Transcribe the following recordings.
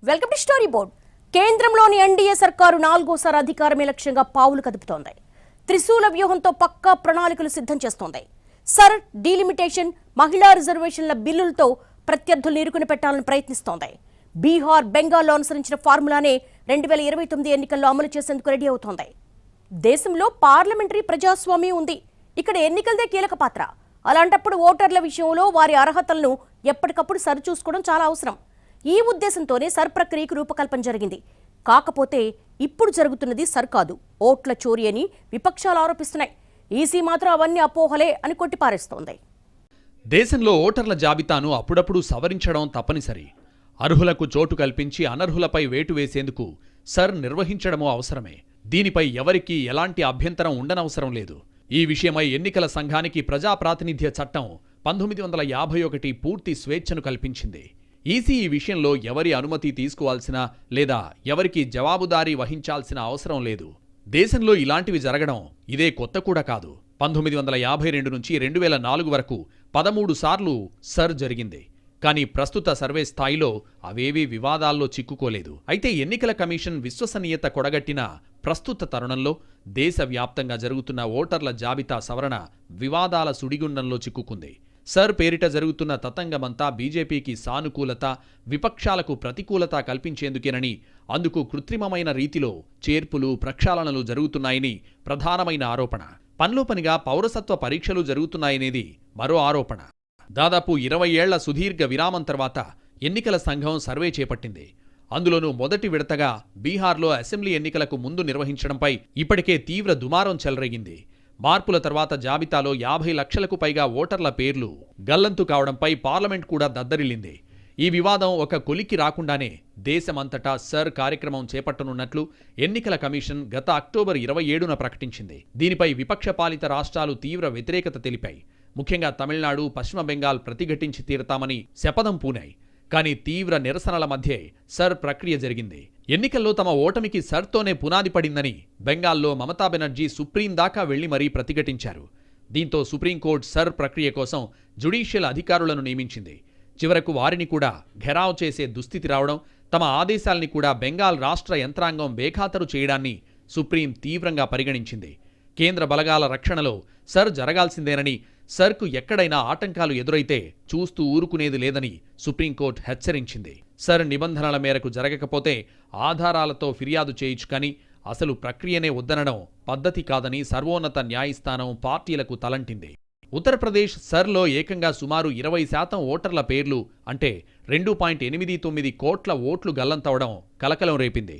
Welcome to story board. కేంద్రంలోని NDA సర్కారు 4వ అధికారమే లక్ష్యంగా పావులు కదుపుతోంది. త్రిశూల వ్యూహంతో పక్కా ప్రణాళికలు సిద్ధం చేస్తోంది. సర్ డీలిమిటేషన్, మహిళా రిజర్వేషన్ల బిల్లులతో ప్రత్యర్థులు ఇరుకుని పెట్టాలని ప్రయత్నిస్తోంది. బీహార్, బెంగాల్లో అనుసరించిన ఫార్ములానే 2029 ఎన్నికల్లో అమలు చేసేందుకు రెడీ అవుతోంది. దేశంలో పార్లమెంటరీ ప్రజాస్వామ్యం ఉంది. ఇక్కడ ఎన్నికలదే కీలక పాత్ర. అలాంటప్పుడు ఓటర్ల విషయంలో వారి అర్హతలను ఎప్పటికప్పుడు సరిచూసుకోవడం చాలా అవసరం. ఈ ఉద్దేశంతోనే సర్ ప్రక్రియకు రూపకల్పన జరిగింది. కాకపోతే ఇప్పుడు జరుగుతున్నది సర్ కాదు, ఓట్ల చోరీ అని విపక్షాలు ఆరోపిస్తున్నాయి. ఈసీ మాత్రం అవన్నీ అపోహలే అని కొట్టిపారేస్తోంది. దేశంలో ఓటర్ల జాబితాను అప్పుడప్పుడు సవరించడం తప్పనిసరి. అర్హులకు చోటు కల్పించి అనర్హులపై వేటు వేసేందుకు సర్ నిర్వహించడమూ అవసరమే. దీనిపై ఎవరికీ ఎలాంటి అభ్యంతరం ఉండనవసరం లేదు. ఈ విషయమై ఎన్నికల సంఘానికి ప్రజాప్రాతినిధ్య చట్టం 1951 పూర్తి స్వేచ్ఛను కల్పించింది. ఈసీ ఈ విషయంలో ఎవరి అనుమతి తీసుకోవాల్సిన లేదా ఎవరికి జవాబుదారీ వహించాల్సిన అవసరం లేదు. దేశంలో ఇలాంటివి జరగడం ఇదే కొత్త కూడా కాదు. 1952 నుంచి 2004 వరకు 13 సార్లు సర్ జరిగింది. కానీ ప్రస్తుత సర్వే స్థాయిలో అవేవీ వివాదాల్లో చిక్కుకోలేదు. అయితే ఎన్నికల కమిషన్ విశ్వసనీయత కొడగట్టిన ప్రస్తుత తరుణంలో దేశవ్యాప్తంగా జరుగుతున్న ఓటర్ల జాబితా సవరణ వివాదాల సుడిగుండంలో చిక్కుకుంది. సర్ పేరిట జరుగుతున్న తతంగమంతా బీజేపీకి సానుకూలత, విపక్షాలకు ప్రతికూలత కల్పించేందుకేనని, అందుకు కృత్రిమమైన రీతిలో చేర్పులు, ప్రక్షాళనలు జరుగుతున్నాయని ప్రధానమైన ఆరోపణ. పనిగా పౌరసత్వ పరీక్షలు జరుగుతున్నాయనేది మరో ఆరోపణ. దాదాపు 20 ఏళ్ల సుదీర్ఘ విరామం తర్వాత ఎన్నికల సంఘం సర్వే చేపట్టింది. అందులోనూ మొదటి విడతగా బీహార్లో అసెంబ్లీ ఎన్నికలకు ముందు నిర్వహించడంపై ఇప్పటికే తీవ్ర దుమారం చెలరేగింది. మార్పుల తర్వాత జాబితాలో 50 లక్షలకు పైగా ఓటర్ల పేర్లు గల్లంతు కావడంపై పార్లమెంట్ కూడా దద్దరిల్లింది. ఈ వివాదం ఒక కొలిక్కి రాకుండానే దేశమంతటా సర్ కార్యక్రమం చేపట్టనున్నట్లు ఎన్నికల కమిషన్ గత అక్టోబర్ 27న ప్రకటించింది. దీనిపై విపక్షపాలిత రాష్ట్రాలు తీవ్ర వ్యతిరేకత తెలిపాయి. ముఖ్యంగా తమిళనాడు, పశ్చిమ బెంగాల్ ప్రతిఘటించి తీరతామని శపథం పూనాయి. కానీ తీవ్ర నిరసనల మధ్యే సర్ ప్రక్రియ జరిగింది. ఎన్నికల్లో తమ ఓటమికి సర్తోనే పునాది పడిందని బెంగాల్లో మమతా బెనర్జీ సుప్రీం దాకా వెళ్లి మరీ ప్రతిఘటించారు. దీంతో సుప్రీంకోర్టు సర్ ప్రక్రియ కోసం జ్యుడిషియల్ అధికారులను నియమించింది. చివరకు వారిని కూడా ఘెరావ్ చేసే దుస్థితి రావడం, తమ ఆదేశాల్ని కూడా బెంగాల్ రాష్ట్ర యంత్రాంగం బేఖాతరు చేయడాన్ని సుప్రీం తీవ్రంగా పరిగణించింది. కేంద్ర బలగాల రక్షణలో సర్ జరగాల్సిందేనని, సర్కు ఎక్కడైనా ఆటంకాలు ఎదురైతే చూస్తూ ఊరుకునేది లేదని సుప్రీంకోర్టు హెచ్చరించింది. సర్ నిబంధనల మేరకు జరగకపోతే ఆధారాలతో ఫిర్యాదు చేయొచ్చు, కానీ అసలు ప్రక్రియనే వద్దనడం పద్ధతి కాదని సర్వోన్నత న్యాయస్థానం పార్టీలకు తలంటింది. ఉత్తరప్రదేశ్ సర్లో ఏకంగా సుమారు 20% ఓటర్ల పేర్లు అంటే 2.89 కోట్ల ఓట్లు గల్లంతవడం కలకలం రేపింది.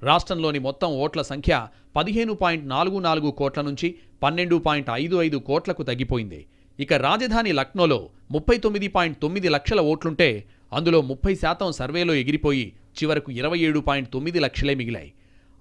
రాష్ట్రంలోని మొత్తం ఓట్ల సంఖ్య 15.44 కోట్ల నుంచి 12.55 కోట్లకు తగ్గిపోయింది. ఇక రాజధాని లక్నోలో 39.9 లక్షల ఓట్లుంటే అందులో 30% సర్వేలో ఎగిరిపోయి చివరకు 27.9 లక్షలే మిగిలాయి.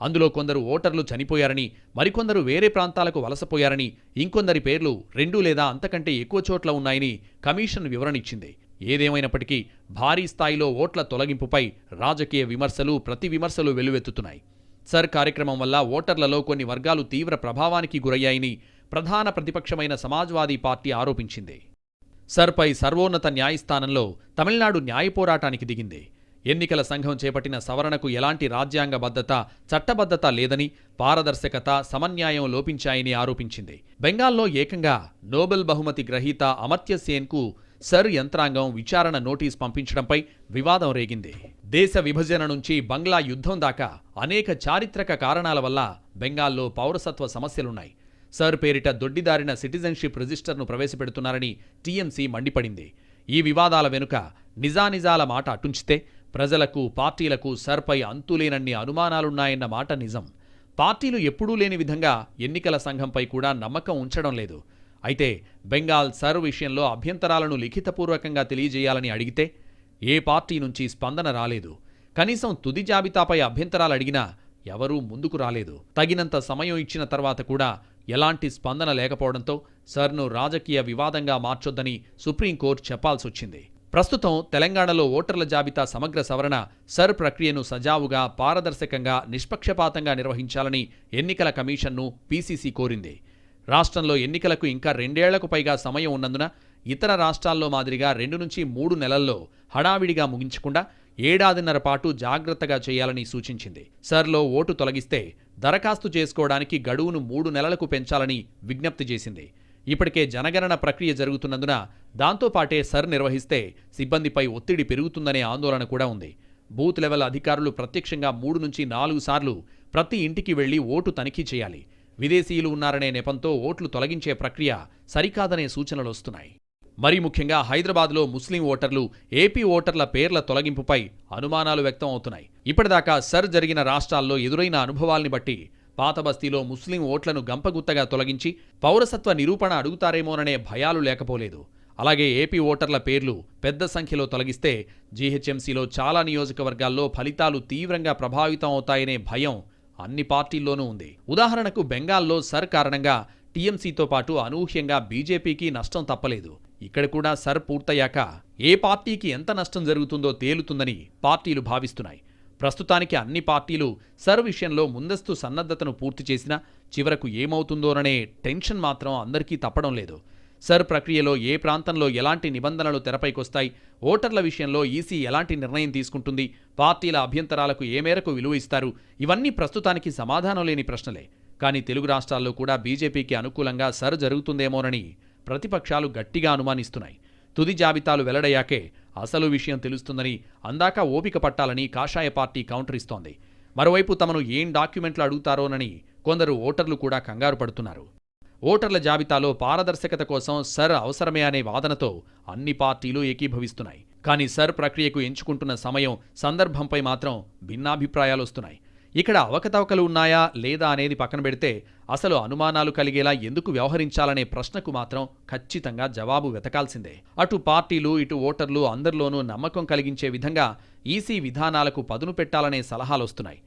అందులో కొందరు ఓటర్లు చనిపోయారని, మరికొందరు వేరే ప్రాంతాలకు వలసపోయారని, ఇంకొందరి పేర్లు 2 లేదా అంతకంటే ఎక్కువ చోట్ల ఉన్నాయని కమిషన్ వివరణిచ్చింది. ఏదేమైనప్పటికీ భారీ స్థాయిలో ఓట్ల తొలగింపుపై రాజకీయ విమర్శలు, ప్రతి విమర్శలు వెల్లువెత్తుతున్నాయి. సర్ కార్యక్రమం వల్ల ఓటర్లలో కొన్ని వర్గాలు తీవ్ర ప్రభావానికి గురయ్యాయని ప్రధాన ప్రతిపక్షమైన సమాజ్వాదీ పార్టీ ఆరోపించింది. సర్పై సర్వోన్నత న్యాయస్థానంలో తమిళనాడు న్యాయ పోరాటానికి దిగింది. ఎన్నికల సంఘం చేపట్టిన సవరణకు ఎలాంటి రాజ్యాంగబద్ధత, చట్టబద్ధత లేదని, పారదర్శకత, సమన్యాయం లోపించాయని ఆరోపించింది. బెంగాల్లో ఏకంగా నోబెల్ బహుమతి గ్రహీత అమర్త్య సేన్కు సర్ యంత్రాంగం విచారణ నోటీస్ పంపించడంపై వివాదం రేగింది. దేశ విభజన నుంచి బంగ్లా యుద్ధం దాకా అనేక చారిత్రక కారణాల వల్ల బెంగాల్లో పౌరసత్వ సమస్యలున్నాయి. సర్ పేరిట దొడ్డిదారిన సిటిజన్షిప్ రిజిస్టర్ను ప్రవేశపెడుతున్నారని టీఎంసీ మండిపడింది. ఈ వివాదాల వెనుక నిజానిజాల మాట అటుంచితే ప్రజలకు, పార్టీలకు సర్పై అంతులేనన్ని అనుమానాలున్నాయన్న మాట నిజం. పార్టీలు ఎప్పుడూ లేని విధంగా ఎన్నికల సంఘంపై కూడా నమ్మకం ఉంచడం లేదు. అయితే బెంగాల్ సర్ విషయంలో అభ్యంతరాలను లిఖితపూర్వకంగా తెలియజేయాలని అడిగితే ఏ పార్టీ నుంచి స్పందన రాలేదు. కనీసం తుది జాబితాపై అభ్యంతరాలు అడిగినా ఎవరూ ముందుకు రాలేదు. తగినంత సమయం ఇచ్చిన తర్వాత కూడా ఎలాంటి స్పందన లేకపోవడంతో సర్ను రాజకీయ వివాదంగా మార్చొద్దని సుప్రీంకోర్టు చెప్పాల్సొచ్చింది. ప్రస్తుతం తెలంగాణలో ఓటర్ల జాబితా సమగ్ర సవరణ సర్ ప్రక్రియను సజావుగా, పారదర్శకంగా, నిష్పక్షపాతంగా నిర్వహించాలని ఎన్నికల కమిషన్ను పీసీసీ కోరింది. రాష్ట్రంలో ఎన్నికలకు ఇంకా 2 ఏళ్లకు పైగా సమయం ఉన్నందున ఇతర రాష్ట్రాల్లో మాదిరిగా 2 నుంచి 3 నెలల్లో హడావిడిగా ముగించకుండా ఏడాదిన్నర పాటు జాగ్రత్తగా చేయాలని సూచించింది. సర్లో ఓటు తొలగిస్తే దరఖాస్తు చేసుకోవడానికి గడువును 3 నెలలకు పెంచాలని విజ్ఞప్తి చేసింది. ఇప్పటికే జనగణన ప్రక్రియ జరుగుతున్నందున దాంతోపాటే సర్ నిర్వహిస్తే సిబ్బందిపై ఒత్తిడి పెరుగుతుందనే ఆందోళన కూడా ఉంది. బూత్ లెవెల్ అధికారులు ప్రత్యక్షంగా 3 నుంచి 4 సార్లు ప్రతి ఇంటికి వెళ్లి ఓటు తనిఖీ చేయాలి. విదేశీయులు ఉన్నారనే నెపంతో ఓట్లు తొలగించే ప్రక్రియ సరికాదనే సూచనలొస్తున్నాయి. మరీ ముఖ్యంగా హైదరాబాద్లో ముస్లిం ఓటర్లు, ఏపీ ఓటర్ల పేర్ల తొలగింపుపై అనుమానాలు వ్యక్తం అవుతున్నాయి. ఇప్పటిదాకా సర్ జరిగిన రాష్ట్రాల్లో ఎదురైన అనుభవాల్ని బట్టి పాత బస్తీలో ముస్లిం ఓట్లను గంపగుత్తగా తొలగించి పౌరసత్వ నిరూపణ అడుగుతారేమోననే భయాలు లేకపోలేదు. అలాగే ఏపీ ఓటర్ల పేర్లు పెద్ద సంఖ్యలో తొలగిస్తే జీహెచ్ఎంసీలో చాలా నియోజకవర్గాల్లో ఫలితాలు తీవ్రంగా ప్రభావితం అవుతాయనే భయం అన్ని పార్టీల్లోనూ ఉంది. ఉదాహరణకు బెంగాల్లో సర్ కారణంగా టీఎంసీతో పాటు అనూహ్యంగా బీజేపీకి నష్టం తప్పలేదు. ఇక్కడ కూడా సర్ పూర్తయ్యాక ఏ పార్టీకి ఎంత నష్టం జరుగుతుందో తేలుతుందని పార్టీలు భావిస్తున్నాయి. ప్రస్తుతానికి అన్ని పార్టీలు సర్ విషయంలో ముందస్తు సన్నద్ధతను పూర్తి చేసినా చివరకు ఏమవుతుందోననే టెన్షన్ మాత్రం అందరికీ తప్పడం లేదు. సర్ ప్రక్రియలో ఏ ప్రాంతంలో ఎలాంటి నిబంధనలు తెరపైకొస్తాయి, ఓటర్ల విషయంలో ఈసీ ఎలాంటి నిర్ణయం తీసుకుంటుంది, పార్టీల అభ్యంతరాలకు ఏ మేరకు విలువ ఇస్తారు, ఇవన్నీ ప్రస్తుతానికి సమాధానం లేని ప్రశ్నలే. కానీ తెలుగు రాష్ట్రాల్లో కూడా బీజేపీకి అనుకూలంగా సర్ జరుగుతుందేమోనని ప్రతిపక్షాలు గట్టిగా అనుమానిస్తున్నాయి. తుది జాబితాలు వెల్లడయ్యాకే అసలు విషయం తెలుస్తుందని, అందాక ఓపిక పట్టాలని కాషాయ పార్టీ కౌంటర్ ఇస్తోంది. మరోవైపు తమను ఏం డాక్యుమెంట్లు అడుగుతారోనని కొందరు ఓటర్లు కూడా కంగారు పడుతున్నారు. ఓటర్ల జాబితాలో పారదర్శకత కోసం సర్ అవసరమే అనే వాదనతో అన్ని పార్టీలు ఏకీభవిస్తున్నాయి. కానీ సర్ ప్రక్రియకు ఎంచుకుంటున్న సమయం, సందర్భంపై మాత్రం భిన్నాభిప్రాయాలొస్తున్నాయి. ఇక్కడ అవకతవకలు ఉన్నాయా లేదా అనేది పక్కన పెడితే అసలు అనుమానాలు కలిగేలా ఎందుకు వ్యవహరించాలనే ప్రశ్నకు మాత్రం ఖచ్చితంగా జవాబు వెతకాల్సిందే. అటు పార్టీలు, ఇటు ఓటర్లు అందరిలోనూ నమ్మకం కలిగించే విధంగా ఈసీ విధానాలకు పదును పెట్టాలనే సలహాలొస్తున్నాయి.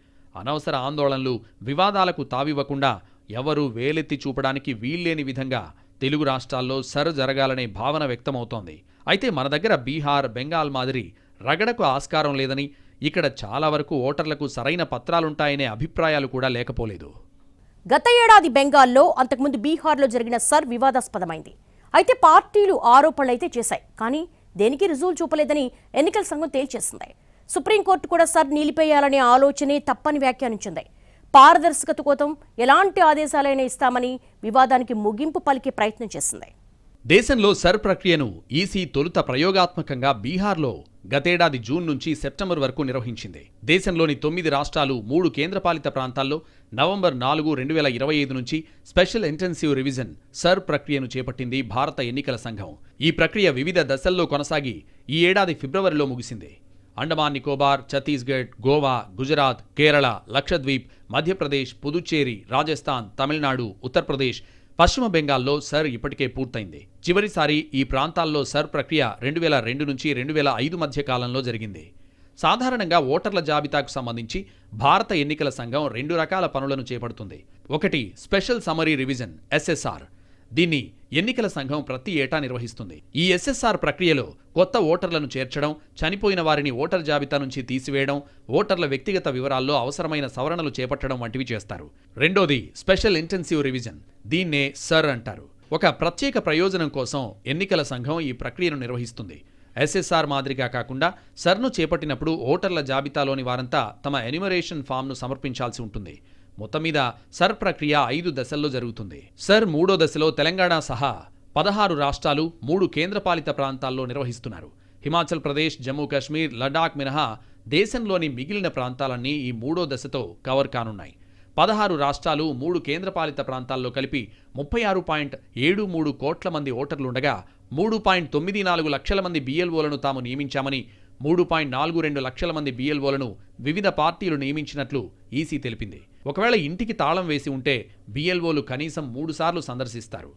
అనవసర ఆందోళనలు, వివాదాలకు తావివ్వకుండా ఎవరూ వేలెత్తి చూపడానికి వీల్లేని విధంగా తెలుగు రాష్ట్రాల్లో సర్ జరగాలనే భావన వ్యక్తమవుతోంది. అయితే మన దగ్గర బీహార్, బెంగాల్ మాదిరి రగడకు ఆస్కారం లేదని, ఇక్కడ చాలా వరకు ఓటర్లకు సరైన పత్రాలుంటాయనే అభిప్రాయాలు కూడా లేకపోలేదు. గత ఏడాది బెంగాల్లో, అంతకుముందు బీహార్లో జరిగిన సర్ వివాదాస్పదమైంది. అయితే పార్టీలు ఆరోపణలైతే చేశాయి, కానీ దేనికి రుజువులు చూపలేదని ఎన్నికల సంఘం తేల్చేసింది. సుప్రీంకోర్టు కూడా సర్ నిలిపేయాలనే ఆలోచనే తప్పని వ్యాఖ్యానించింది. పారదర్శకత కోసం ఎలాంటి ఆదేశాలైనా ఇస్తామని వివాదానికి ముగింపు పలికే ప్రయత్నం చేసింది. దేశంలో సర్ ప్రక్రియను ఈసీ తొలుత ప్రయోగాత్మకంగా బీహార్లో గతేడాది జూన్ నుంచి సెప్టెంబర్ వరకు నిర్వహించింది. దేశంలోని 9 రాష్ట్రాలు, 3 కేంద్రపాలిత ప్రాంతాల్లో నవంబర్ 4, 2025 నుంచి స్పెషల్ ఇంటెన్సివ్ రివిజన్ సర్ ప్రక్రియను చేపట్టింది భారత ఎన్నికల సంఘం. ఈ ప్రక్రియ వివిధ దశల్లో కొనసాగి ఈ ఏడాది ఫిబ్రవరిలో ముగిసింది. అండమాన్ నికోబార్, ఛత్తీస్గఢ్, గోవా, గుజరాత్, కేరళ, లక్షద్వీప్, మధ్యప్రదేశ్, పుదుచ్చేరి, రాజస్థాన్, తమిళనాడు, ఉత్తరప్రదేశ్, పశ్చిమ బెంగాల్లో సర్ ఇప్పటికే పూర్తయింది. చివరిసారి ఈ ప్రాంతాల్లో సర్ ప్రక్రియ 2002 నుంచి 2005 మధ్య కాలంలో జరిగింది. సాధారణంగా ఓటర్ల జాబితాకు సంబంధించి భారత ఎన్నికల సంఘం 2 రకాల పనులను చేపడుతుంది. ఒకటి స్పెషల్ సమరీ రివిజన్ SSR. దీన్ని ఎన్నికల సంఘం ప్రతి ఏటా నిర్వహిస్తుంది. ఈ SSR ప్రక్రియలో కొత్త ఓటర్లను చేర్చడం, చనిపోయిన వారిని ఓటర్ జాబితా నుంచి తీసివేయడం, ఓటర్ల వ్యక్తిగత వివరాల్లో అవసరమైన సవరణలు చేపట్టడం వంటివి చేస్తారు. రెండోది స్పెషల్ ఇంటెన్సివ్ రివిజన్. దీన్నే సర్ అంటారు. ఒక ప్రత్యేక ప్రయోజనం కోసం ఎన్నికల సంఘం ఈ ప్రక్రియను నిర్వహిస్తుంది. SSR మాదిరిగా కాకుండా సర్ను చేపట్టినప్పుడు ఓటర్ల జాబితాలోని వారంతా తమ ఎన్యుమరేషన్ ఫామ్ను సమర్పించాల్సి ఉంటుంది. మొత్తం మీద సర్ ప్రక్రియ 5 దశల్లో జరుగుతుంది. సర్ 3వ దశలో తెలంగాణ సహా 16 రాష్ట్రాలు, 3 కేంద్రపాలిత ప్రాంతాల్లో నిర్వహిస్తున్నారు. హిమాచల్ ప్రదేశ్, జమ్మూ కాశ్మీర్, లడాక్ మినహా దేశంలోని మిగిలిన ప్రాంతాలన్నీ ఈ 3వ దశతో కవర్ కానున్నాయి. 16 రాష్ట్రాలు, 3 కేంద్రపాలిత ప్రాంతాల్లో కలిపి 36.73 కోట్ల మంది ఓటర్లుండగా 3.94 లక్షల మంది BLOలను తాము నియమించామని, 3.42 లక్షల మంది BLOలను వివిధ పార్టీలు నియమించినట్లు ఈసీ తెలిపింది. ఒకవేళ ఇంటికి తాళం వేసి ఉంటే BLOలు కనీసం 3 సార్లు సందర్శిస్తారు.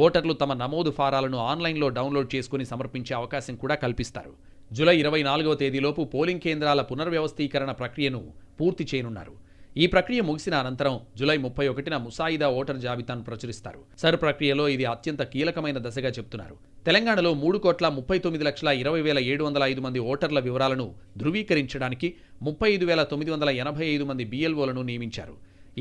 ఓటర్లు తమ నమోదు ఫారాలను ఆన్లైన్లో డౌన్లోడ్ చేసుకుని సమర్పించే అవకాశం కూడా కల్పిస్తారు. జూలై 24వ తేదీలోపు పోలింగ్ కేంద్రాల పునర్వ్యవస్థీకరణ ప్రక్రియను పూర్తి చేయనున్నారు. ఈ ప్రక్రియ ముగిసిన అనంతరం జూలై 31న ముసాయిదా ఓటర్ జాబితాను ప్రచురిస్తారు. సర్ ప్రక్రియలో ఇది అత్యంత కీలకమైన దశగా చెప్తున్నారు. తెలంగాణలో 3,30,20,705 మంది ఓటర్ల వివరాలను ధృవీకరించడానికి 35,985 మంది BLOలను నియమించారు.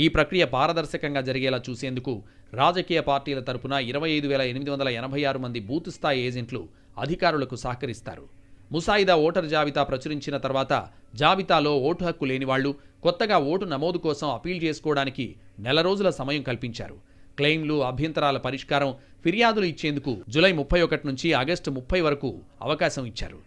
ఈ ప్రక్రియ పారదర్శకంగా జరిగేలా చూసేందుకు రాజకీయ పార్టీల తరపున 25,886 మంది బూత్ స్థాయి ఏజెంట్లు అధికారులకు సహకరిస్తారు. ముసాయిదా ఓటర్ జాబితా ప్రచురించిన తర్వాత జాబితాలో ఓటు హక్కు లేనివాళ్లు కొత్తగా ఓటు నమోదు కోసం అపీల్ చేసుకోవడానికి నెల రోజుల సమయం కల్పించారు. క్లెయిమ్లు, అభ్యంతరాల పరిష్కారం, ఫిర్యాదులు ఇచ్చేందుకు జూలై 31 నుంచి ఆగస్టు 30 వరకు అవకాశం ఇచ్చారు.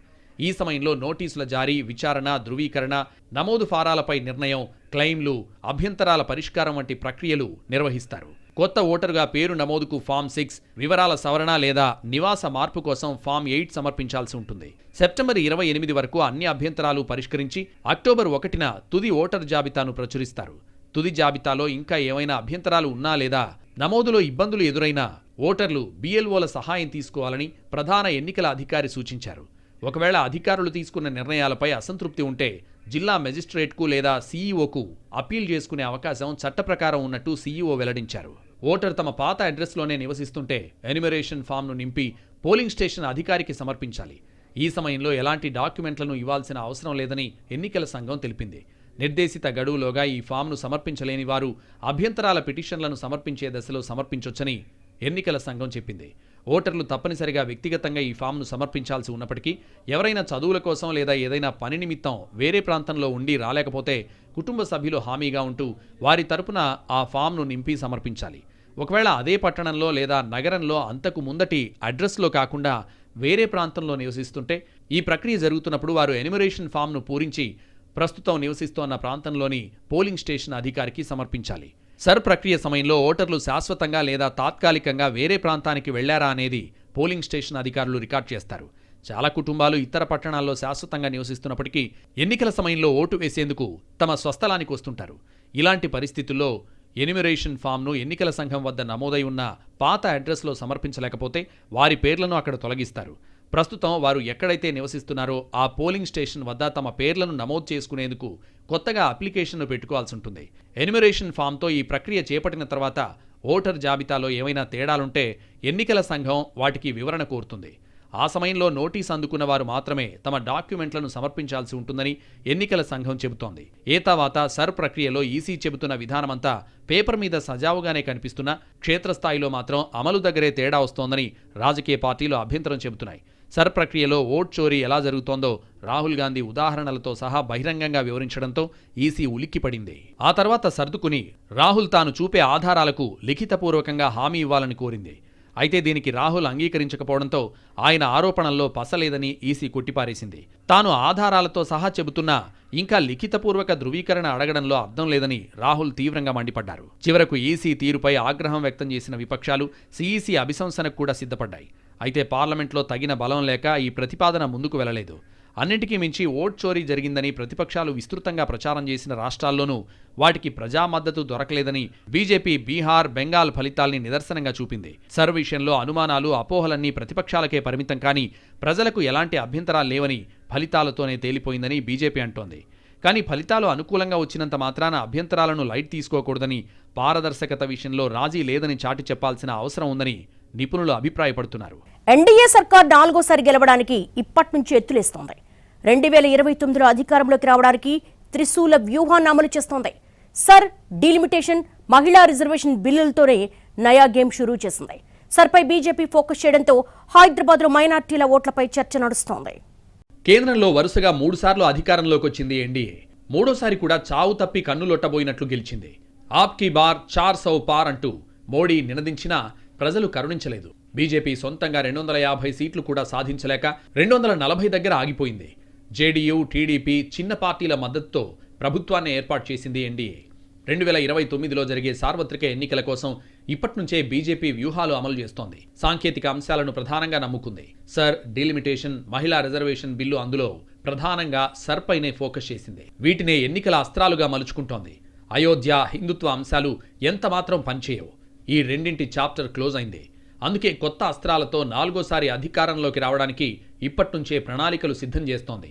ఈ సమయంలో నోటీసుల జారీ, విచారణ, ధృవీకరణ, నమోదు ఫారాలపై నిర్ణయం, క్లెయిమ్లు, అభ్యంతరాల పరిష్కారం వంటి ప్రక్రియలు నిర్వహిస్తారు. కొత్త ఓటరుగా పేరు నమోదుకు ఫామ్ 6, వివరాల సవరణ లేదా నివాస మార్పు కోసం ఫామ్ 8 సమర్పించాల్సి ఉంటుంది. సెప్టెంబర్ 28 వరకు అన్ని అభ్యంతరాలు పరిష్కరించి అక్టోబర్ 1న తుది ఓటర్ జాబితాను ప్రచురిస్తారు. తుది జాబితాలో ఇంకా ఏమైనా అభ్యంతరాలు ఉన్నా లేదా నమోదులో ఇబ్బందులు ఎదురైనా ఓటర్లు BLOల సహాయం తీసుకోవాలని ప్రధాన ఎన్నికల అధికారి సూచించారు. ఒకవేళ అధికారులు తీసుకున్న నిర్ణయాలపై అసంతృప్తి ఉంటే జిల్లా మెజిస్ట్రేట్కు లేదా CEOకు అప్పీల్ చేసుకునే అవకాశం చట్ట ప్రకారం ఉన్నట్టు CEO వెల్లడించారు. ఓటర్ తమ పాత అడ్రస్లోనే నివసిస్తుంటే ఎన్యుమరేషన్ ఫామ్ను నింపి పోలింగ్ స్టేషన్ అధికారికి సమర్పించాలి. ఈ సమయంలో ఎలాంటి డాక్యుమెంట్లను ఇవ్వాల్సిన అవసరం లేదని ఎన్నికల సంఘం తెలిపింది. నిర్దేశిత గడువులోగా ఈ ఫామ్ను సమర్పించలేని వారు అభ్యంతరాల పిటిషన్లను సమర్పించే దశలో సమర్పించొచ్చని ఎన్నికల సంఘం చెప్పింది. ఓటర్లు తప్పనిసరిగా వ్యక్తిగతంగా ఈ ఫామ్ను సమర్పించాల్సి ఉన్నప్పటికీ ఎవరైనా చదువుల కోసం లేదా ఏదైనా పని నిమిత్తం వేరే ప్రాంతంలో ఉండి రాలేకపోతే కుటుంబ సభ్యులు హామీగా ఉంటూ వారి తరపున ఆ ఫామ్ను నింపి సమర్పించాలి. ఒకవేళ అదే పట్టణంలో లేదా నగరంలో అంతకు ముందటి అడ్రస్లో కాకుండా వేరే ప్రాంతంలో నివసిస్తుంటే ఈ ప్రక్రియ జరుగుతున్నప్పుడు వారు ఎన్యుమరేషన్ ఫామ్ను పూరించి ప్రస్తుతం నివసిస్తోన్న ప్రాంతంలోని పోలింగ్ స్టేషన్ అధికారికి సమర్పించాలి. సర్ ప్రక్రియ సమయంలో ఓటర్లు శాశ్వతంగా లేదా తాత్కాలికంగా వేరే ప్రాంతానికి వెళ్లారా అనేది పోలింగ్ స్టేషన్ అధికారులు రికార్డ్ చేస్తారు. చాలా కుటుంబాలు ఇతర పట్టణాల్లో శాశ్వతంగా నివసిస్తున్నప్పటికీ ఎన్నికల సమయంలో ఓటు వేసేందుకు తమ స్వస్థలానికి వస్తుంటారు. ఇలాంటి పరిస్థితుల్లో ఎన్యుమరేషన్ ఫామ్ను ఎన్నికల సంఘం వద్ద నమోదై ఉన్న పాత అడ్రస్లో సమర్పించలేకపోతే వారి పేర్లను అక్కడ తొలగిస్తారు. ప్రస్తుతం వారు ఎక్కడైతే నివసిస్తున్నారో ఆ పోలింగ్ స్టేషన్ వద్ద తమ పేర్లను నమోదు చేసుకునేందుకు కొత్తగా అప్లికేషన్ను పెట్టుకోవాల్సి ఉంటుంది. ఎన్యుమరేషన్ ఫామ్తో ఈ ప్రక్రియ చేపట్టిన తర్వాత ఓటర్ జాబితాలో ఏమైనా తేడాలుంటే ఎన్నికల సంఘం వాటికి వివరణ కోరుతుంది. ఆ సమయంలో నోటీస్ అందుకున్న వారు మాత్రమే తమ డాక్యుమెంట్లను సమర్పించాల్సి ఉంటుందని ఎన్నికల సంఘం చెబుతోంది. తర్వాత సర్ ప్రక్రియలో ఈసీ చెబుతున్న విధానమంతా పేపర్ మీద సజావుగానే కనిపిస్తున్నా క్షేత్రస్థాయిలో మాత్రం అమలు దగ్గరే తేడా వస్తోందని రాజకీయ పార్టీలు అభ్యంతరం చెబుతున్నాయి. సర్ ప్రక్రియలో ఓట్ చోరీ ఎలా జరుగుతోందో రాహుల్ గాంధీ ఉదాహరణలతో సహా బహిరంగంగా వివరించడంతో ఈసీ ఉలిక్కిపడింది. ఆ తర్వాత సర్దుకుని రాహుల్ తాను చూపే ఆధారాలకు లిఖితపూర్వకంగా హామీ ఇవ్వాలని కోరింది. అయితే దీనికి రాహుల్ అంగీకరించకపోవడంతో ఆయన ఆరోపణల్లో పసలేదని ఈసీ కొట్టిపారేసింది. తాను ఆధారాలతో సహా చెబుతున్నా ఇంకా లిఖితపూర్వక ధృవీకరణ అడగడంలో అర్థం లేదని రాహుల్ తీవ్రంగా మండిపడ్డారు. చివరకు ఈసీ తీరుపై ఆగ్రహం వ్యక్తం చేసిన విపక్షాలు సిఈసీ అభిశంసనకు కూడా సిద్ధపడ్డాయి. అయితే పార్లమెంట్లో తగిన బలం లేక ఈ ప్రతిపాదన ముందుకు వెళ్లలేదు. అన్నింటికీ మించి ఓట్ చోరీ జరిగిందని ప్రతిపక్షాలు విస్తృతంగా ప్రచారం చేసిన రాష్ట్రాల్లోనూ వాటికి ప్రజా మద్దతు దొరకలేదని బీజేపీ బీహార్, బెంగాల్ ఫలితాల్ని నిదర్శనంగా చూపింది. సర్ విషయంలో అనుమానాలు, అపోహలన్నీ ప్రతిపక్షాలకే పరిమితం కానీ ప్రజలకు ఎలాంటి అభ్యంతరాలు లేవని ఫలితాలతోనే తేలిపోయిందని బీజేపీ అంటోంది. కానీ ఫలితాలు అనుకూలంగా వచ్చినంత మాత్రాన అభ్యంతరాలను లైట్ తీసుకోకూడదని, పారదర్శకత విషయంలో రాజీ లేదని చాటి చెప్పాల్సిన అవసరం ఉందని నిపుణులు అభిప్రాయపడుతున్నారు. ఎన్డీఏ సర్కార్ 4వసారి గెలవడానికి ఇప్పటి నుంచి ఎత్తులేస్తోంది. 2029లో అధికారంలోకి రావడానికి త్రిశూల వ్యూహాన్ని అమలు చేస్తోంది. సర్, డీలిమిటేషన్, మహిళా రిజర్వేషన్ బిల్లులతోనే నయా గేమ్ షురూ చేసింది. సర్పై బీజేపీ ఫోకస్ చేయడంతో హైదరాబాద్లో మైనార్టీల ఓట్లపై చర్చ నడుస్తోంది. కేంద్రంలో వరుసగా 3 సార్లు అధికారంలోకి వచ్చింది ఎన్డీఏ. మూడోసారి కూడా చావు తప్పి కన్నులొట్టబోయినట్లు గెలిచింది. ఆప్ కీ బార్ 400 పార్ అంటూ మోడీ నినదించినా ప్రజలు కరుణించలేదు. బీజేపీ సొంతంగా 250 సీట్లు కూడా సాధించలేక 240 దగ్గర ఆగిపోయింది. జేడీయూ, టీడీపీ చిన్న పార్టీల మద్దతుతో ప్రభుత్వాన్ని ఏర్పాటు చేసింది ఎన్డీఏ. 2029లో జరిగే సార్వత్రిక ఎన్నికల కోసం ఇప్పట్నుంచే బీజేపీ వ్యూహాలు అమలు చేస్తోంది. సాంకేతిక అంశాలను ప్రధానంగా నమ్ముకుంది. సర్, డీలిమిటేషన్, మహిళా రిజర్వేషన్ బిల్లు అందులో ప్రధానంగా సర్ పైనే ఫోకస్ చేసింది. వీటినే ఎన్నికల అస్త్రాలుగా మలుచుకుంటోంది. అయోధ్య, హిందుత్వ అంశాలు ఎంతమాత్రం పనిచేయవు. ఈ రెండింటి చాప్టర్ క్లోజ్ అయింది. అందుకే కొత్త అస్త్రాలతో 4వసారి అధికారంలోకి రావడానికి ఇప్పట్నుంచే ప్రణాళికలు సిద్ధం చేస్తోంది.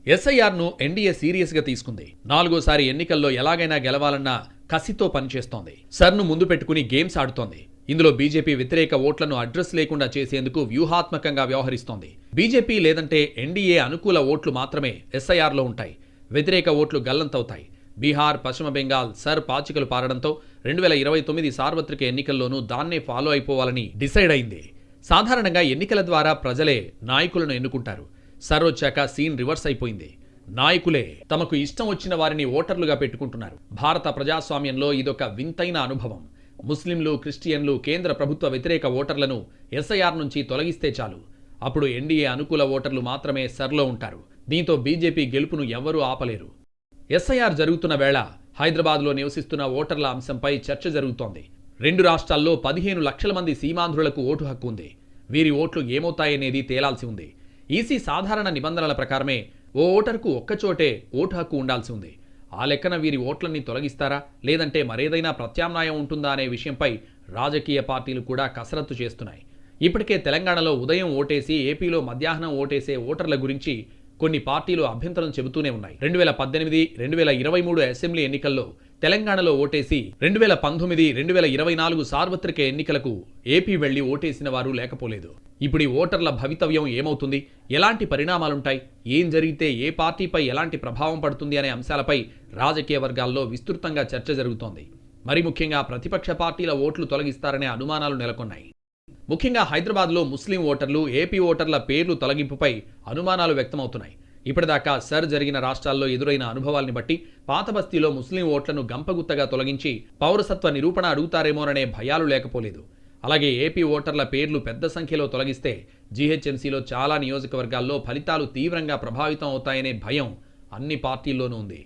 ఎస్ఐఆర్ను ఎన్డీఏ సీరియస్గా తీసుకుంది. 4వసారి ఎన్నికల్లో ఎలాగైనా గెలవాలన్న కసితో పనిచేస్తోంది. సర్ను ముందు పెట్టుకుని గేమ్స్ ఆడుతోంది. ఇందులో బీజేపీ వ్యతిరేక ఓట్లను అడ్రస్ లేకుండా చేసేందుకు వ్యూహాత్మకంగా వ్యవహరిస్తోంది. బీజేపీ లేదంటే ఎన్డీఏ అనుకూల ఓట్లు మాత్రమే ఎస్ఐఆర్లో ఉంటాయి. వ్యతిరేక ఓట్లు గల్లంతవుతాయి. బీహార్, పశ్చిమ బెంగాల్ సర్ పాచికలు పారడంతో 2029 సార్వత్రిక ఎన్నికల్లోనూ దాన్నే ఫాలో అయిపోవాలని డిసైడ్ అయింది. సాధారణంగా ఎన్నికల ద్వారా ప్రజలే నాయకులను ఎన్నుకుంటారు. సర్ వచ్చాక సీన్ రివర్స్ అయిపోయింది. నాయకులే తమకు ఇష్టం వచ్చిన వారిని ఓటర్లుగా పెట్టుకుంటున్నారు. భారత ప్రజాస్వామ్యంలో ఇదొక వింతైన అనుభవం. ముస్లింలు, క్రిస్టియన్లు, కేంద్ర ప్రభుత్వ వ్యతిరేక ఓటర్లను ఎస్ఐఆర్ నుంచి తొలగిస్తే చాలు. అప్పుడు ఎన్డీఏ అనుకూల ఓటర్లు మాత్రమే సర్లో ఉంటారు. దీంతో బీజేపీ గెలుపును ఎవ్వరూ ఆపలేరు. ఎస్ఐఆర్ జరుగుతున్న వేళ హైదరాబాద్లో నివసిస్తున్న ఓటర్ల అంశంపై చర్చ జరుగుతోంది. 2 రాష్ట్రాల్లో 15 లక్షల మంది సీమాంధ్రులకు ఓటు హక్కు ఉంది. వీరి ఓట్లు ఏమవుతాయనేది తేలాల్సి ఉంది. ఈసీ సాధారణ నిబంధనల ప్రకారమే ఓ ఓటర్కు ఒక్కచోటే ఓటు హక్కు ఉండాల్సి ఉంది. ఆ లెక్కన వీరి ఓట్లన్నీ తొలగిస్తారా, లేదంటే మరేదైనా ప్రత్యామ్నాయం ఉంటుందా అనే విషయంపై రాజకీయ పార్టీలు కూడా కసరత్తు చేస్తున్నాయి. ఇప్పటికే తెలంగాణలో ఉదయం ఓటేసి, ఏపీలో మధ్యాహ్నం ఓటేసే ఓటర్ల గురించి కొన్ని పార్టీలు అభ్యంతరం చెబుతూనే ఉన్నాయి. 2018, 2023 అసెంబ్లీ ఎన్నికల్లో తెలంగాణలో ఓటేసి 2019, 2024 సార్వత్రిక ఎన్నికలకు ఏపీ వెళ్లి ఓటేసిన వారు లేకపోలేదు. ఇప్పుడు ఈ ఓటర్ల భవితవ్యం ఏమవుతుంది, ఎలాంటి పరిణామాలుంటాయి, ఏం జరిగితే ఏ పార్టీపై ఎలాంటి ప్రభావం పడుతుంది అనే అంశాలపై రాజకీయ వర్గాల్లో విస్తృతంగా చర్చ జరుగుతోంది. మరి ముఖ్యంగా ప్రతిపక్ష పార్టీల ఓట్లు తొలగిస్తారనే అనుమానాలు నెలకొన్నాయి. ముఖ్యంగా హైదరాబాద్లో ముస్లిం ఓటర్లు, ఏపీ ఓటర్ల పేర్లు తొలగింపుపై అనుమానాలు వ్యక్తమవుతున్నాయి. ఇప్పటిదాకా సర్ జరిగిన రాష్ట్రాల్లో ఎదురైన అనుభవాల్ని బట్టి పాత బస్తీలో ముస్లిం ఓట్లను గంపగుత్తగా తొలగించి పౌరసత్వ నిరూపణ అడుగుతారేమోననే భయాలు లేకపోలేదు. అలాగే ఏపీ ఓటర్ల పేర్లు పెద్ద సంఖ్యలో తొలగిస్తే జీహెచ్ఎంసీలో చాలా నియోజకవర్గాల్లో ఫలితాలు తీవ్రంగా ప్రభావితం అవుతాయనే భయం అన్ని పార్టీల్లోనూ ఉంది.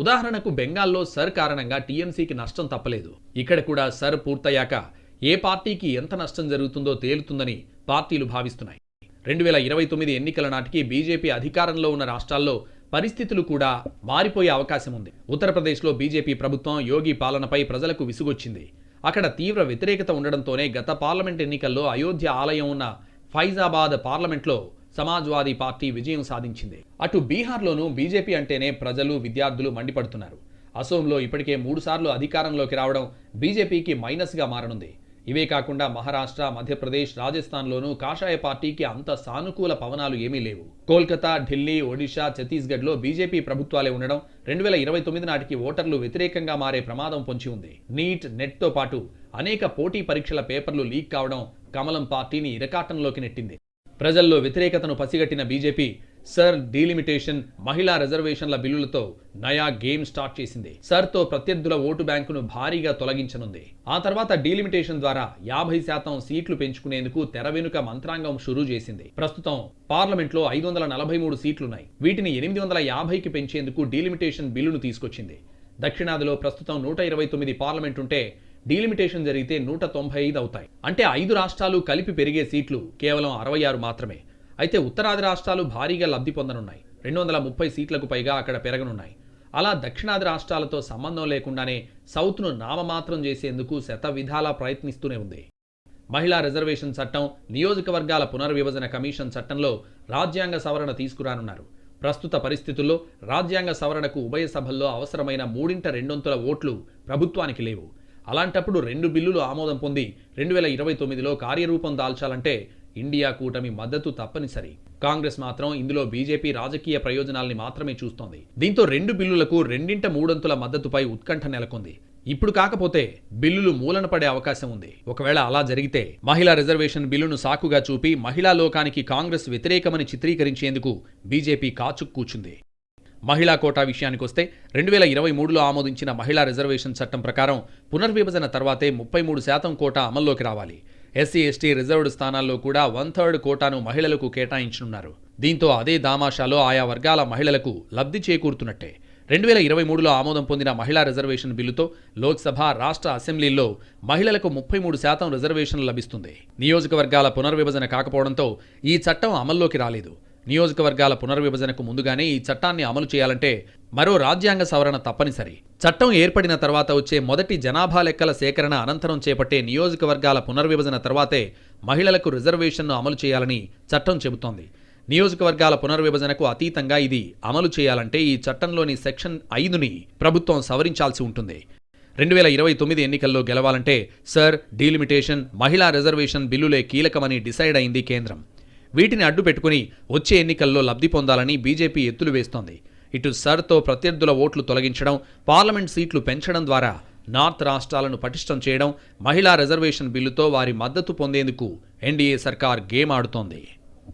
ఉదాహరణకు బెంగాల్లో సర్ కారణంగా టీఎంసీకి నష్టం తప్పలేదు. ఇక్కడ కూడా సర్ పూర్తయ్యాక ఏ పార్టీకి ఎంత నష్టం జరుగుతుందో తేలుతుందని పార్టీలు భావిస్తున్నాయి. 2029 ఎన్నికల నాటికి బీజేపీ అధికారంలో ఉన్న రాష్ట్రాల్లో పరిస్థితులు కూడా మారిపోయే అవకాశం ఉంది. ఉత్తరప్రదేశ్లో బీజేపీ ప్రభుత్వం యోగి పాలనపై ప్రజలకు విసుగొచ్చింది. అక్కడ తీవ్ర వ్యతిరేకత ఉండడంతోనే గత పార్లమెంట్ ఎన్నికల్లో అయోధ్య ఆలయం ఉన్న ఫైజాబాద్ పార్లమెంట్లో సమాజ్వాదీ పార్టీ విజయం సాధించింది. అటు బీహార్లోనూ బీజేపీ అంటేనే ప్రజలు, విద్యార్థులు మండిపడుతున్నారు. అసోంలో ఇప్పటికే 3 సార్లు అధికారంలోకి రావడం బీజేపీకి మైనస్గా మారనుంది. ఇవే కాకుండా మహారాష్ట్ర, మధ్యప్రదేశ్, రాజస్థాన్లోనూ కాషాయ పార్టీకి అంత సానుకూల పవనాలు ఏమీ లేవు. కోల్కతా, ఢిల్లీ, ఒడిషా, ఛత్తీస్గఢ్లో బీజేపీ ప్రభుత్వాలే ఉండడం 2029 నాటికి ఓటర్లు వ్యతిరేకంగా మారే ప్రమాదం పొంచి ఉంది. నీట్, నెట్తో పాటు అనేక పోటీ పరీక్షల పేపర్లు లీక్ కావడం కమలం పార్టీని ఇరకాటంలోకి నెట్టింది. ప్రజల్లో వ్యతిరేకతను పసిగట్టిన బీజేపీ సర్ డీలిమిటేషన్, మహిళా రిజర్వేషన్ల బిల్లులతో నయా గేమ్ స్టార్ట్ చేసింది. సర్తో ప్రత్యర్థుల ఓటు బ్యాంకును భారీగా తొలగించనుంది. ఆ తర్వాత డీలిమిటేషన్ ద్వారా 50% సీట్లు పెంచుకునేందుకు తెర వెనుక మంత్రాంగం షురూ చేసింది. ప్రస్తుతం పార్లమెంట్లో 543 సీట్లున్నాయి. వీటిని 850కి పెంచేందుకు డీలిమిటేషన్ బిల్లును తీసుకొచ్చింది. దక్షిణాదిలో ప్రస్తుతం 129 పార్లమెంట్ ఉంటే డీలిమిటేషన్ జరిగితే 195 అవుతాయి. అంటే 5 రాష్ట్రాలు కలిపి పెరిగే సీట్లు కేవలం 66 మాత్రమే. అయితే ఉత్తరాది రాష్ట్రాలు భారీగా లబ్ధి పొందనున్నాయి. 230 సీట్లకు పైగా అక్కడ పెరగనున్నాయి. అలా దక్షిణాది రాష్ట్రాలతో సంబంధం లేకుండానే సౌత్ను నామమాత్రం చేసేందుకు శతవిధాలా ప్రయత్నిస్తూనే ఉంది. మహిళా రిజర్వేషన్ చట్టం, నియోజకవర్గాల పునర్విభజన కమిషన్ చట్టంలో రాజ్యాంగ సవరణ తీసుకురానున్నారు. ప్రస్తుత పరిస్థితుల్లో రాజ్యాంగ సవరణకు ఉభయ సభల్లో అవసరమైన 3/2 ఓట్లు ప్రభుత్వానికి లేవు. అలాంటప్పుడు 2 బిల్లులు ఆమోదం పొంది 2029లో కార్యరూపం దాల్చాలంటే ఇండియా కూటమి మద్దతు తప్పనిసరి. కాంగ్రెస్ మాత్రం ఇందులో బీజేపీ రాజకీయ ప్రయోజనాల్ని మాత్రమే చూస్తోంది. దీంతో 2 బిల్లులకు 2/3 మద్దతుపై ఉత్కంఠ నెలకొంది. ఇప్పుడు కాకపోతే బిల్లులు మూలన పడే అవకాశం ఉంది. ఒకవేళ అలా జరిగితే మహిళా రిజర్వేషన్ బిల్లును సాకుగా చూపి మహిళా లోకానికి కాంగ్రెస్ వ్యతిరేకమని చిత్రీకరించేందుకు బీజేపీ కాచుకు కూర్చుంది. మహిళా కోటా విషయానికొస్తే 2023లో ఆమోదించిన మహిళా రిజర్వేషన్ చట్టం ప్రకారం పునర్విభజన తర్వాతే 33% కోటా అమల్లోకి రావాలి. ఎస్సీ, ఎస్టీ రిజర్వ్డ్ స్థానాల్లో కూడా 1/3 కోటాను మహిళలకు కేటాయించనున్నారు. దీంతో అదే దామాషాలో ఆయా వర్గాల మహిళలకు లబ్ధి చేకూరుతున్నట్టే. 2023లో ఆమోదం పొందిన మహిళా రిజర్వేషన్ బిల్లుతో లోక్సభ, రాష్ట్ర అసెంబ్లీల్లో మహిళలకు 33% రిజర్వేషన్లు లభిస్తుంది. నియోజకవర్గాల పునర్విభజన కాకపోవడంతో ఈ చట్టం అమల్లోకి రాలేదు. నియోజకవర్గాల పునర్విభజనకు ముందుగానే ఈ చట్టాన్ని అమలు చేయాలంటే మరో రాజ్యాంగ సవరణ తప్పనిసరి. చట్టం ఏర్పడిన తర్వాత వచ్చే మొదటి జనాభా లెక్కల సేకరణ అనంతరం చేపట్టే నియోజకవర్గాల పునర్విభజన తర్వాతే మహిళలకు రిజర్వేషన్ను అమలు చేయాలని చట్టం చెబుతోంది. నియోజకవర్గాల పునర్విభజనకు అతీతంగా ఇది అమలు చేయాలంటే ఈ చట్టంలోని సెక్షన్ 5ని ప్రభుత్వం సవరించాల్సి ఉంటుంది. 2029 ఎన్నికల్లో గెలవాలంటే సర్, డీలిమిటేషన్, మహిళా రిజర్వేషన్ బిల్లులే కీలకమని డిసైడ్ అయింది కేంద్రం. వీటిని అడ్డు పెట్టుకుని వచ్చే ఎన్నికల్లో లబ్ధి పొందాలని బీజేపీ ఎత్తులు వేస్తోంది. ఇటు సర్తో ప్రత్యర్థుల ఓట్లు తొలగించడం, పార్లమెంట్ సీట్లు పెంచడం ద్వారా నార్త్ రాష్ట్రాలను పటిష్టం చేయడం, మహిళా రిజర్వేషన్ బిల్లుతో వారి మద్దతు పొందేందుకు ఎన్డీఏ సర్కార్ గేమ్ ఆడుతోంది.